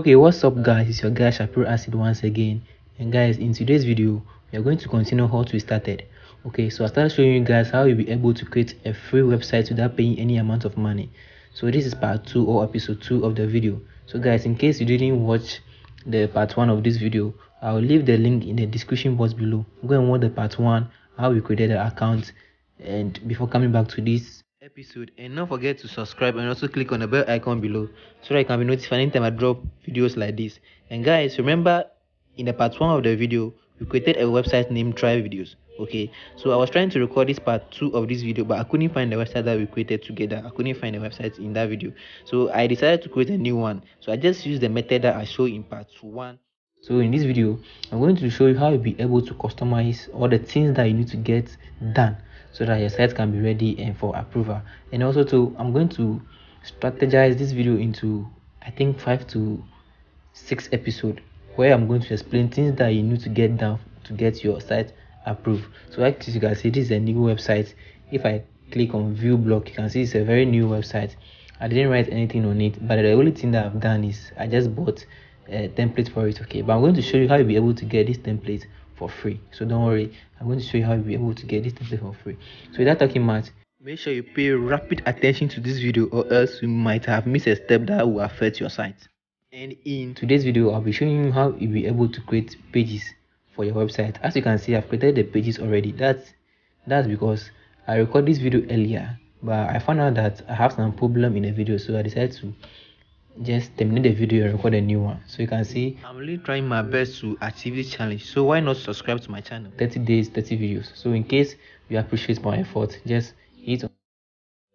Okay, what's up guys, it's your guy Shapiro Acid once again. And guys, in today's video we are going to continue how to started. Okay, so I started showing you guys how you'll be able to create a free website without paying any amount of money. So this is part 2 or episode 2 of the video. So guys, in case you didn't watch the part 1 of this video, I'll leave the link in the description box below. Go and watch the part 1, how we created the account, and before coming back to this episode. And don't forget to subscribe and also click on the bell icon below so that you can be notified anytime I drop videos like this. And guys, remember in the part 1 of the video we created a website named Try Videos. Okay, so I was trying to record this part 2 of this video, but I couldn't find the website that we created together. I couldn't find the website in that video, so I decided to create a new one. So I just used the method that I showed in part 1. So in this video I'm going to show you how you'll be able to customize all the things that you need to get done so that your site can be ready and for approval. And also I'm going to strategize this video into, I think, 5 to 6 episodes where I'm going to explain things that you need to get done to get your site approved. So as you can see, this is a new website. If I click on view block, you can see it's a very new website. I didn't write anything on it, but the only thing that I've done is I just bought a template for it. Okay, but I'm going to show you how you'll be able to get this template for free. So don't worry, I'm going to show you how you'll be able to get this template for free. So without talking much, make sure you pay rapid attention to this video, or else you might have missed a step that will affect your site. And in today's video I'll be showing you how you'll be able to create pages for your website. As you can see, I've created the pages already. That's because I recorded this video earlier, but I found out that I have some problem in the video, so I decided to just terminate the video and record a new one. So you can see I'm really trying my best to achieve this challenge, so why not subscribe to my channel? 30 days 30 videos. So in case you appreciate my effort, just hit on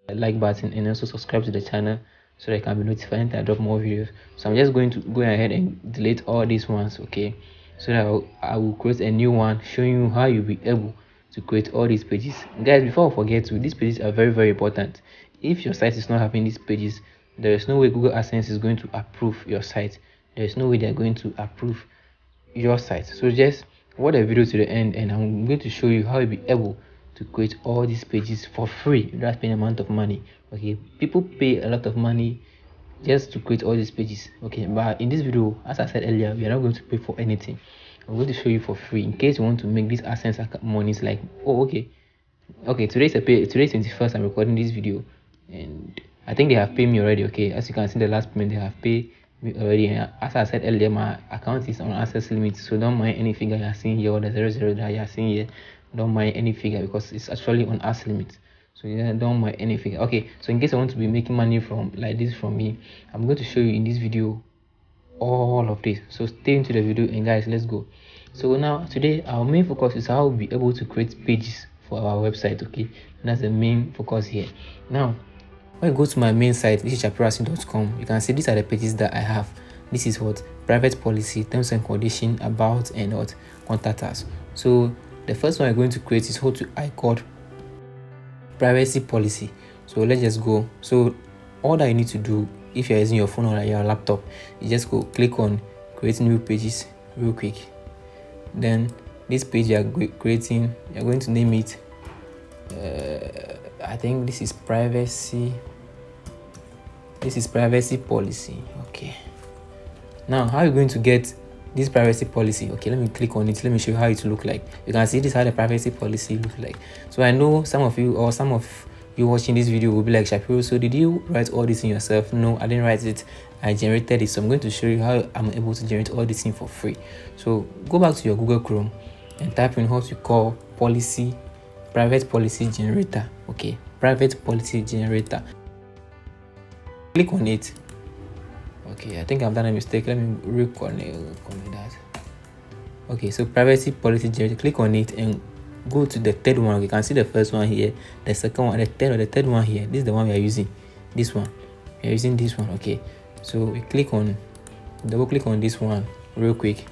the like button and also subscribe to the channel so that I can be notified when I drop more videos. So I'm just going to go ahead and delete all these ones, okay, so that I will create a new one showing you how you'll be able to create all these pages. Guys, before I forget to, these pages are very important. If your site is not having these pages, there is no way Google AdSense is going to approve your site. There is no way they are going to approve your site. So just watch the video to the end and I'm going to show you how you'll be able to create all these pages for free without paying amount of money. Okay, people pay a lot of money just to create all these pages. Okay, but in this video, as I said earlier, we are not going to pay for anything. I'm going to show you for free in case you want to make this AdSense money. It's like, oh, okay, today's 21st. I'm recording this video and I think they have paid me already. Okay, as you can see, the last payment they have paid me already, and as I said earlier, my account is on access limit, so don't mind any figure you're seeing here or the 00 that you're seeing here. Don't mind any figure because it's actually on access limit, so yeah, don't mind any figure. Okay, so in case I want to be making money from like this from me, I'm going to show you in this video all of this. So stay into the video and guys, let's go. So now today our main focus is how we'll be able to create pages for our website. Okay, and that's the main focus here. Now when you go to my main site, which is shapiroacid.com, you can see these are the pages that I have. This is what private policy, terms and condition, about, and what contact us. So the first one I'm going to create is what I called privacy policy. So let's just go. So all that you need to do, if you're using your phone or your laptop, you just go click on create new pages real quick. Then this page you are creating, you're going to name it I think this is privacy policy. Okay, now how are you going to get this privacy policy? Okay, let me click on it. Let me show you how it look like. You can see this is how the privacy policy looks like. So I know some of you watching this video will be like, Shapiro, so did you write all this in yourself? No, I didn't write it, I generated it. So I'm going to show you how I'm able to generate all this thing for free. So go back to your Google Chrome and type in what you call private policy generator. Okay, private policy generator. Click on it. Okay, I think I've done a mistake. Let me reconnect that. Okay, so privacy policy generator. Click on it and go to the third one. You can see the first one here, the second one, the third one here. This is the one we are using. This one. We are using this one. Okay, so we double click on this one real quick.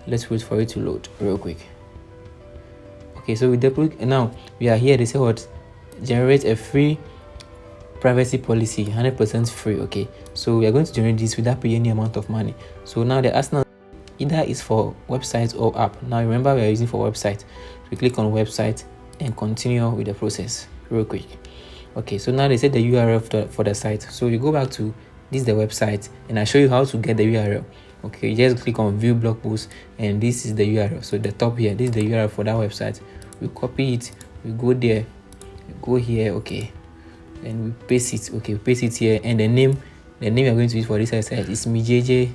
Let's wait for it to load real quick. Okay, so we double now we are here. They say what? Generate a free privacy policy, 100% free. Okay, so we are going to generate this without paying any amount of money. So now the arsenal either is for website or app. Now remember we are using for website, so we click on website and continue with the process real quick. Okay, so now they said the URL for the site, so you go back to this is the website, and I show you how to get the URL. Okay, you just click on view blog post, and this is the URL. So the top here, this is the URL for that website. We copy it, we go there, we go here, okay, and we paste it. Okay, we paste it here, and the name we are going to use for this website is MiJJ,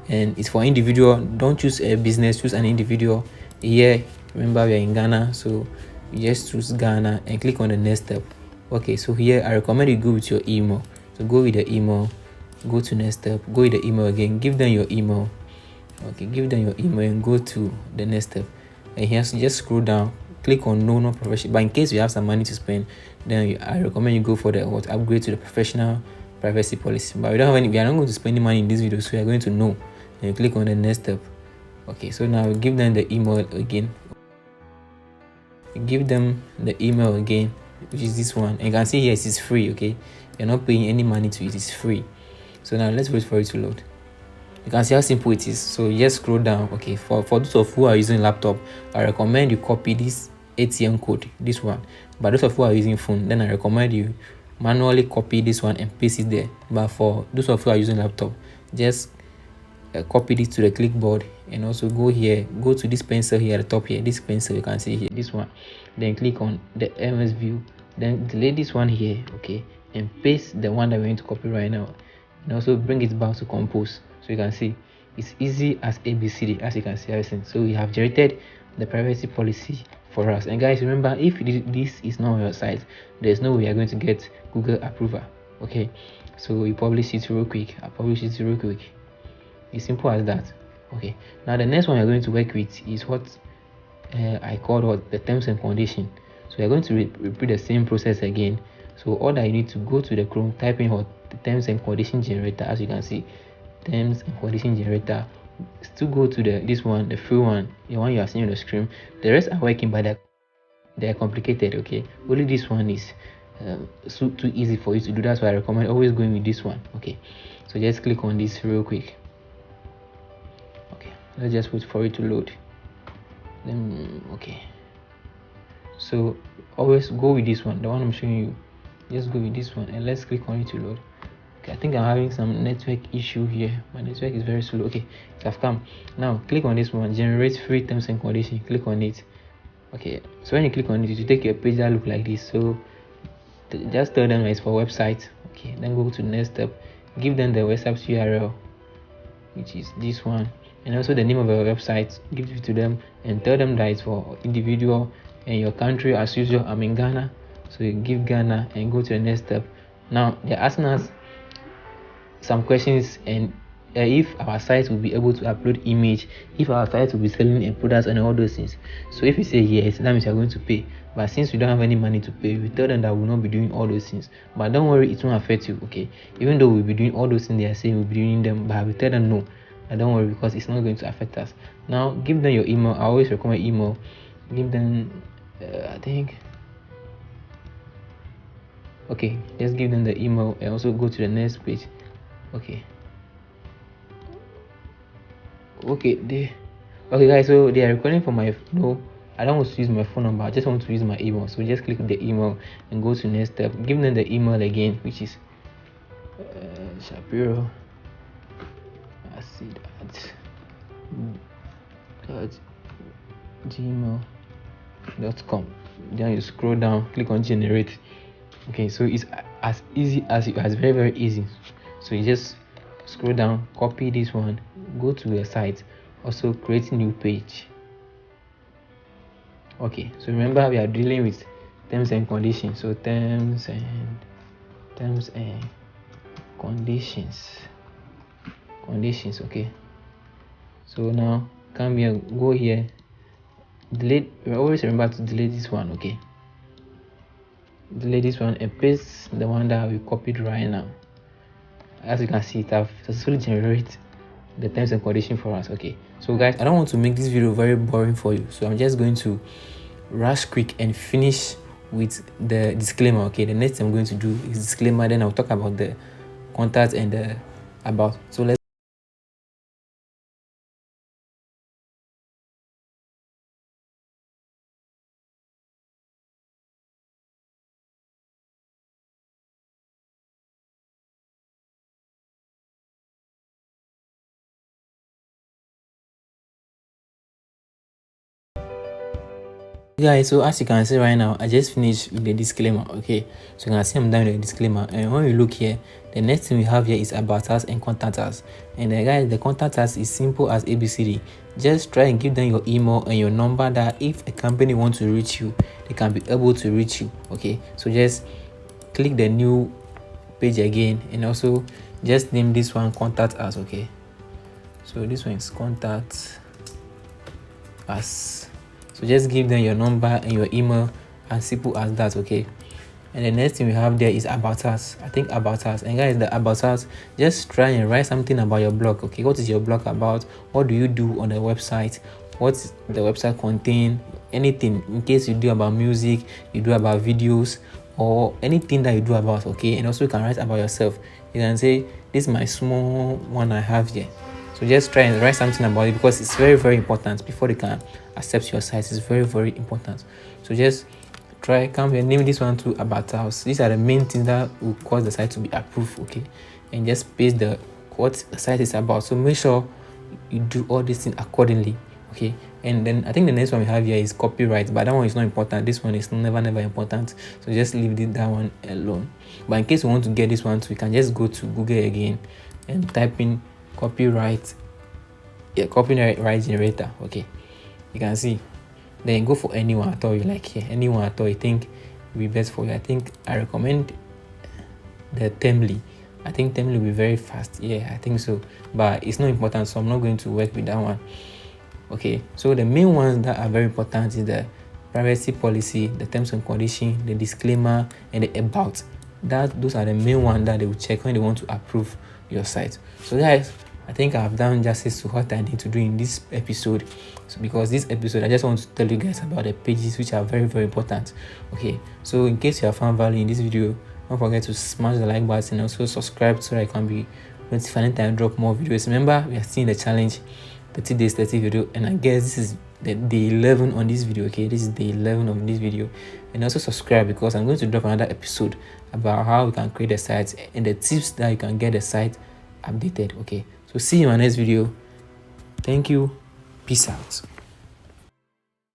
and it's for individual. Don't choose a business, choose an individual. Here, remember we are in Ghana, so you just choose Ghana and click on the next step. Okay, so here I recommend you go with your email. So go with the email, go to next step, go with the email again, give them your email. Okay, give them your email and go to the next step. And here, so just scroll down, click on no professional. But in case you have some money to spend, then I recommend you go for the upgrade to the professional privacy policy. But we don't have any, we are not going to spend any money in this video, so we are going to no. And you click on the next step. Okay, so now give them the email again. Give them the email again, which is this one. And you can see here it is free. Okay, you're not paying any money to it, it's free. So now let's wait for it to load. You can see how simple it is. So just scroll down. Okay, for those of who are using laptop, I recommend you copy this ATM code, this one. But those of who are using phone, then I recommend you manually copy this one and paste it there. But for those of who are using laptop, just copy this to the clipboard, and also go here, go to this pencil here at the top here, this pencil you can see here, this one, then click on the MS View, then delete this one here, okay, and paste the one that we're going to copy right now, and also bring it back to compose. So you can see it's easy as ABCD, as you can see everything. So we have generated the privacy policy for us. And guys, remember, if this is not on your site, there's no way you're going to get Google approval. Okay, so we publish it real quick. I publish it real quick. It's simple as that. Okay, now the next one you're going to work with is what I called the terms and condition. So you're going to repeat the same process again. So all that you need to go to the Chrome, type in the terms and condition generator. As you can see, terms and condition generator. Still go to this one, the free one, the one you are seeing on the screen. The rest are working, but they're complicated. Okay, only this one is so too easy for you to do. That's why I recommend always going with this one. Okay, so just click on this real quick. Okay, let's just wait for it to load. Then okay, so always go with this one, the one I'm showing you. Just go with this one, and let's click on it to load. Okay, I think I'm having some network issue here. My network is very slow. Okay, it have come. Now click on this one, generate free terms and conditions. Click on it. Okay, so when you click on it, it will take you a page that look like this. So just tell them it's for website. Okay, then go to the next step, give them the website URL, which is this one, and also the name of your website. Give it to them and tell them that it's for individual and your country. As usual, I'm in Ghana, so you give Ghana and go to the next step. Now they're asking us some questions, and if our site will be able to upload image, if our site will be selling a product and all those things. So if you say yes, that means you're going to pay. But since we don't have any money to pay, we tell them that we'll not be doing all those things. But don't worry, it won't affect you. Okay, even though we'll be doing all those things they are saying we'll be doing them, but we tell them no, don't worry, because it's not going to affect us. Now give them your email. I always recommend email. Give them I think okay, just give them the email and also go to the next page. Okay guys, so they are recording for my no, I don't want to use my phone number, I just want to use my email. So just click the email and go to next step. Give them the email again, which is Shapiro acid at gmail.com. Then you scroll down, click on generate. Okay, so it's as easy as it's very, very easy. So you just scroll down, copy this one, go to your site, also create a new page. Okay, so remember we are dealing with terms and conditions. So terms and conditions. Okay, so now come here, go here, delete. Always remember to delete this one. Okay, delete this one and paste the one that we copied right now. As you can see, it have successfully generated the terms and conditions for us. Okay, so guys, I don't want to make this video very boring for you, so I'm just going to rush quick and finish with the disclaimer. Okay, the next thing I'm going to do is disclaimer, then I'll talk about the contact and the about. So let's Guys, so as you can see right now, I just finished with the disclaimer. Okay, so you can see I'm done with the disclaimer, and when we look here, the next thing we have here is about us and contact us. And guys, the contact us is simple as ABCD. Just try and give them your email and your number, that if a company wants to reach you, they can be able to reach you. Okay, so just click the new page again, and also just name this one contact us. Okay, so this one is contact us. So just give them your number and your email, as simple as that. Okay, and the next thing we have there is about us. I think about us, and guys, the about us, just try and write something about your blog. Okay, what is your blog about? What do you do on the website? What's the website contain? Anything, in case you do about music, you do about videos, or anything that you do about. Okay, and also you can write about yourself. You can say, this is my small one I have here. So just try and write something about it, because it's very, very important before they can accept your site. It's very, very important. So just try, come and name this one to about us. These are the main things that will cause the site to be approved. Okay, and just paste the what the site is about. So make sure you do all these things accordingly. Okay, and then I think the next one we have here is copyright, but that one is not important. This one is never important, so just leave that one alone. But in case you want to get this one too, you can just go to Google again and type in copyright generator. Okay, you can see, then go for anyone at all you like here, anyone at all you think will be best for you. I think I recommend the Temly. I think Temly will be very fast. Yeah, I think so, but it's not important, so I'm not going to work with that one. Okay, so the main ones that are very important is the privacy policy, the terms and conditions, the disclaimer, and the about. Those are the main ones that they will check when they want to approve your site. So guys, I think I've done justice to what I need to do in this episode. So because this episode, I just want to tell you guys about the pages which are very, very important. Okay, so in case you have found value in this video, don't forget to smash the like button and also subscribe so that I can be notified anytime I drop more videos. Remember, we are seeing the challenge 30 days 30 video, and I guess this is the day 11 on this video. Okay, this is day 11 of this video. And also subscribe, because I'm going to drop another episode about how we can create a site and the tips that you can get the site updated. Okay, so see you in my next video. Thank you, peace out.